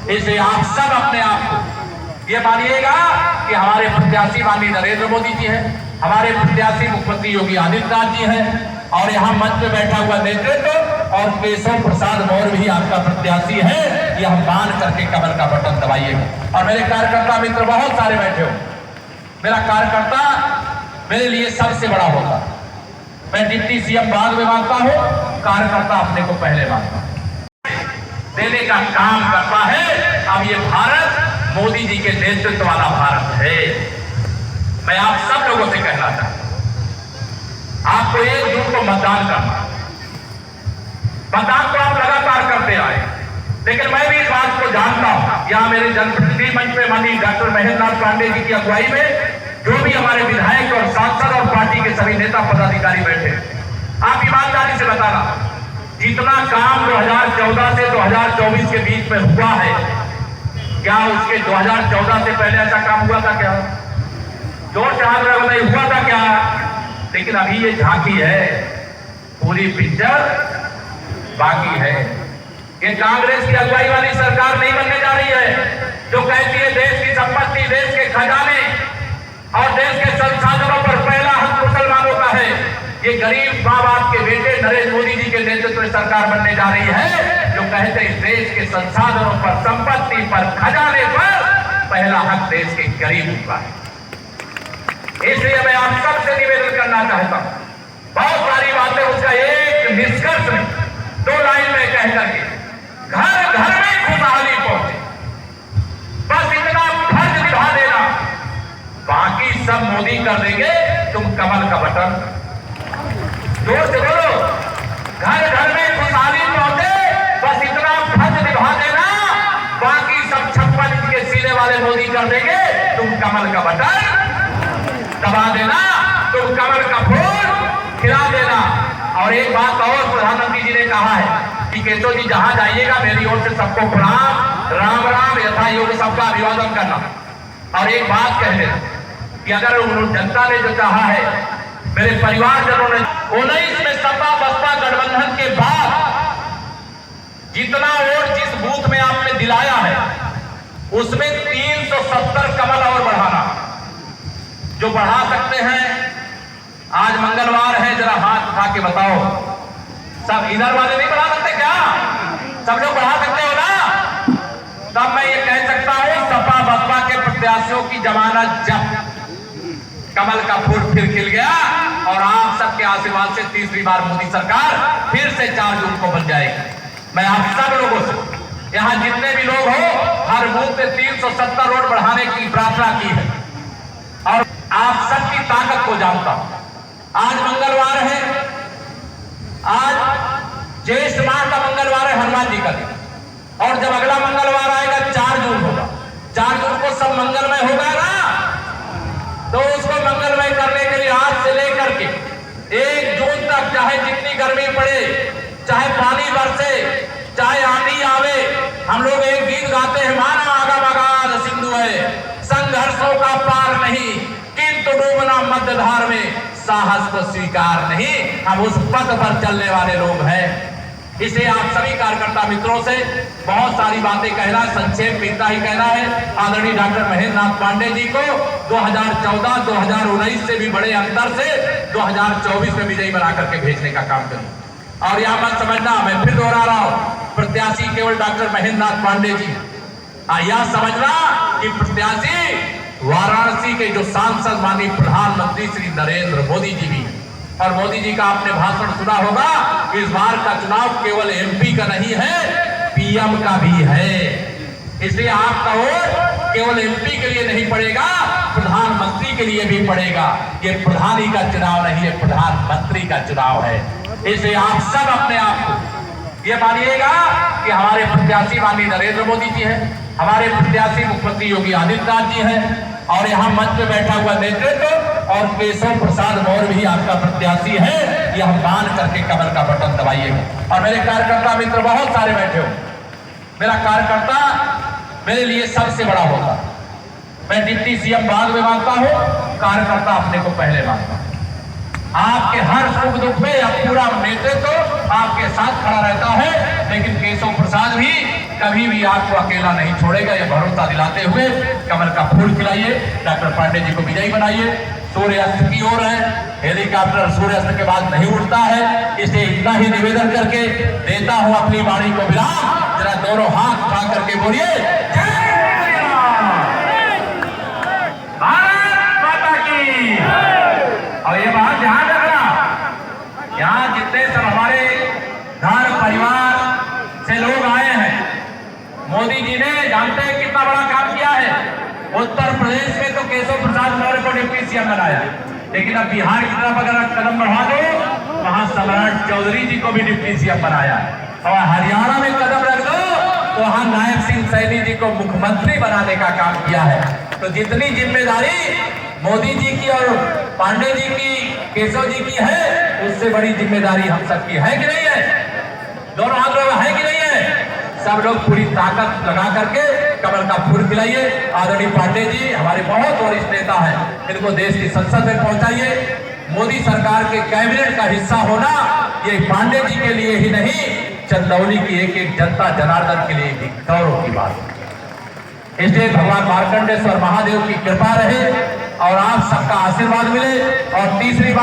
इसलिए आप सब अपने आप को ये मानिएगा कि हमारे प्रत्याशी माननीय नरेंद्र मोदी जी हैं, हमारे प्रत्याशी मुख्यमंत्री योगी आदित्यनाथ जी हैं, और यहाँ मंच में बैठा हुआ नेतृत्व और केशव प्रसाद मौर्य भी आपका प्रत्याशी है। ये हम मान करके कमल का बटन दबाइएगा। और मेरे कार्यकर्ता मित्र बहुत सारे बैठे हो, मेरा कार्यकर्ता मेरे लिए सबसे बड़ा होता। मैं डिप्टी सीएम बाद में मांगता हूँ, कार्यकर्ता अपने को पहले मांगता हूँ, देने का काम करता है। अब ये भारत मोदी जी के नेतृत्व वाला भारत है। मैं आप सब लोगों से कहना चाहता हूं, आपको 1 जून को मतदान करना। मतदान तो आप लगातार करते आए, लेकिन मैं भी इस बात को जानता हूं, यहाँ मेरे जनप्रतिनिधि मंच में माननीय डॉक्टर महेंद्र नाथ पांडे जी की अगुवाई में जो भी हमारे विधायक और सांसद और पार्टी के सभी नेता पदाधिकारी बैठे, आप ईमानदारी से बताना, जितना काम 2014 से 2024 के बीच में हुआ है, क्या उसके 2014 से पहले ऐसा काम हुआ था क्या? जोर से हाथ लगा नहीं हुआ था क्या? लेकिन अभी ये झांकी है, पूरी पिक्चर बाकी है। ये कांग्रेस की अगुवाई वाली सरकार नहीं बनने जा रही है, जो कहती है देश की संपत्ति, देश के खजाने और देश के संसाधनों पर पहला हक मुसलमानों का है। ये गरीब माँ बाप के बेटे नरेंद्र मोदी जी के नेतृत्व में सरकार बनने जा रही है, जो कहते हैं देश के संसाधनों पर, संपत्ति पर, खजाने पर पहला हक देश के गरीब का है। इसलिए मैं आप सबसे निवेदन करना चाहता हूं, बहुत सारी बातें उसका एक निष्कर्ष में 2 लाइन में कह करके घर घर में खुशहाली पहुंचे, बस इतना फर्ज निभा देना, बाकी सब मोदी कर देंगे, तुम कमल का बटन जोर से बोलो, घर घर में खुशहाली पहुंचे, बस इतना फर्ज निभा देना, बाकी सब 56 इंच के सीने वाले मोदी कर देंगे, तुम कमल का बटन दबा देना, तुम कमल का फूल खिला देना। और एक बात और प्रधानमंत्री जी ने कहा है कि केशव जी जहां जाइएगा मेरी ओर से सबको प्रणाम, राम राम यथा योग सबका अभिवादन करना। और एक बात कह देना कि अगर जनता ने जो चाहा है, मेरे परिवारजनों ने 19 में सपा बसपा गठबंधन के बाद जितना वोट जिस बूथ में आपने दिलाया है, उसमें 370 कमल और बढ़ाना, जो बढ़ा सकते हैं। आज मंगलवार है, जरा हाथ उठा के बताओ, सब इधर वाले नहीं बढ़ा सकते क्या? सब लोग बढ़ा सकते हो ना? तब मैं ये कह सकता हूं, सपा बसपा के प्रत्याशियों की जमानत जब्त, कमल का फूल फिर खिल गया, और आप सबके आशीर्वाद से तीसरी बार मोदी सरकार फिर से 4 जून को बन जाएगी। मैं आप सब लोगों से, यहाँ जितने भी लोग हो, हर बूथ पे 370 वोट बढ़ाने की प्रार्थना की है, और आप सबकी ताकत को जानता हूं। आज मंगलवार है, आज ज्येष्ठ माह का मंगलवार है, हनुमान जी का दिन, और जब अगला मंगलवार आएगा 4 जून होगा, 4 जून को सब मंगलमय होगा ना, तो उसको मंगलमय करने के लिए आज से लेकर के 1 जून तक, चाहे जितनी गर्मी पड़े, चाहे पानी बरसे, चाहे आंधी आवे, हम लोग एक गीत गाते हैं, माना आगा बगान सिंधु है, संघर्षों का पार नहीं, किंतु डूबना मध्यधार में साहस को स्वीकार नहीं। हम उस पथ पर चलने वाले लोग हैं। इसलिए आप सभी कार्यकर्ता मित्रों से बहुत सारी बातें कहना, संक्षेप में इतना ही कहना है। आदरणीय डॉक्टर महेंद्र नाथ पांडे जी को 2014-2019 से भी बड़े अंतर से 2024 में विजयी बना करके भेजने का काम करें। और यह मत समझना, मैं फिर दोहरा रहा हूं, प्रत्याशी केवल डॉक्टर महेंद्र नाथ पांडे जी, यह समझना कि प्रत्याशी वाराणसी के जो सांसद माननीय प्रधानमंत्री श्री नरेंद्र मोदी जी भी, और मोदी जी का आपने भाषण सुना होगा, इस बार का चुनाव केवल एमपी का नहीं है, पीएम का भी है। इसलिए आपका वोट केवल एमपी के लिए नहीं पड़ेगा, प्रधानमंत्री के लिए भी पड़ेगा। ये प्रधानी का चुनाव नहीं है, प्रधानमंत्री का चुनाव है। इसलिए आप सब अपने आप को ये मानिएगा कि हमारे प्रत्याशी माननीय नरेंद्र मोदी जी हैं, हमारे प्रत्याशी मुख्यमंत्री योगी आदित्यनाथ जी हैं, और यहाँ मंच में बैठा हुआ नेतृत्व और केशव प्रसाद मौर्य भी आपका प्रत्याशी है। यह मान करके कमल का बटन दबाइएगा। और मेरे कार्यकर्ता मित्र बहुत सारे बैठे हो, मेरा कार्यकर्ता मेरे लिए सबसे बड़ा होता। मैं डिप्टी सीएम बाद में मांगता हूं, कार्यकर्ता अपने को पहले मांगता हूं। आपके हर सुख दुख में पूरा नेतृत्व आपके साथ खड़ा रहता है, लेकिन केशव प्रसाद भी कभी भी आपको अकेला नहीं छोड़ेगा। ये भरोसा दिलाते हुए कमल का फूल खिलाइए, डॉक्टर पांडे जी को विजयी बनाइए। सूर्यास्त की ओर है, हेलीकॉप्टर सूर्यास्त के बाद नहीं उड़ता है, इसे इतना ही निवेदन करके देता हूं अपनी वाणी को विराम। जरा दोनों हाथ उठा करके बोलिए जय श्री राम, भारत माता की। और ये बात ध्यान रखना, यहाँ जितने सब हमारे घर परिवार से लोग आए हैं, मोदी जी ने जानते हैं कितना बड़ा काम किया है। उत्तर प्रदेश में तो केशव प्रसाद मौर्य को डिप्टी सीएम बनाया, लेकिन अब बिहार की तरफ अगर कदम बढ़ा दो, वहां सम्राट चौधरी जी को भी डिप्टी सीएम बनाया, और हरियाणा में कदम रख दो तो वहां नायब सिंह सैनी जी को मुख्यमंत्री बनाने का काम किया है। तो जितनी जिम्मेदारी मोदी जी की और पांडे जी की, केशव जी की है, उससे बड़ी जिम्मेदारी हम सबकी है कि नहीं है? दोनों हाथ में है कि नहीं है? सब लोग पूरी ताकत लगा करके कमल का फूल खिलाइए। आदरणीय पांडे जी हमारे बहुत वरिष्ठ नेता हैं, इनको देश की संसद में पहुंचाइए। मोदी सरकार के कैबिनेट का हिस्सा होना ये पांडे जी के लिए ही नहीं, चंदौली की एक एक जनता जनार्दन के लिए भी गौरव की बात है। इसलिए भगवान मार्कंडेश्वर महादेव की कृपा रहे और आप सबका आशीर्वाद मिले। और तीसरी बात,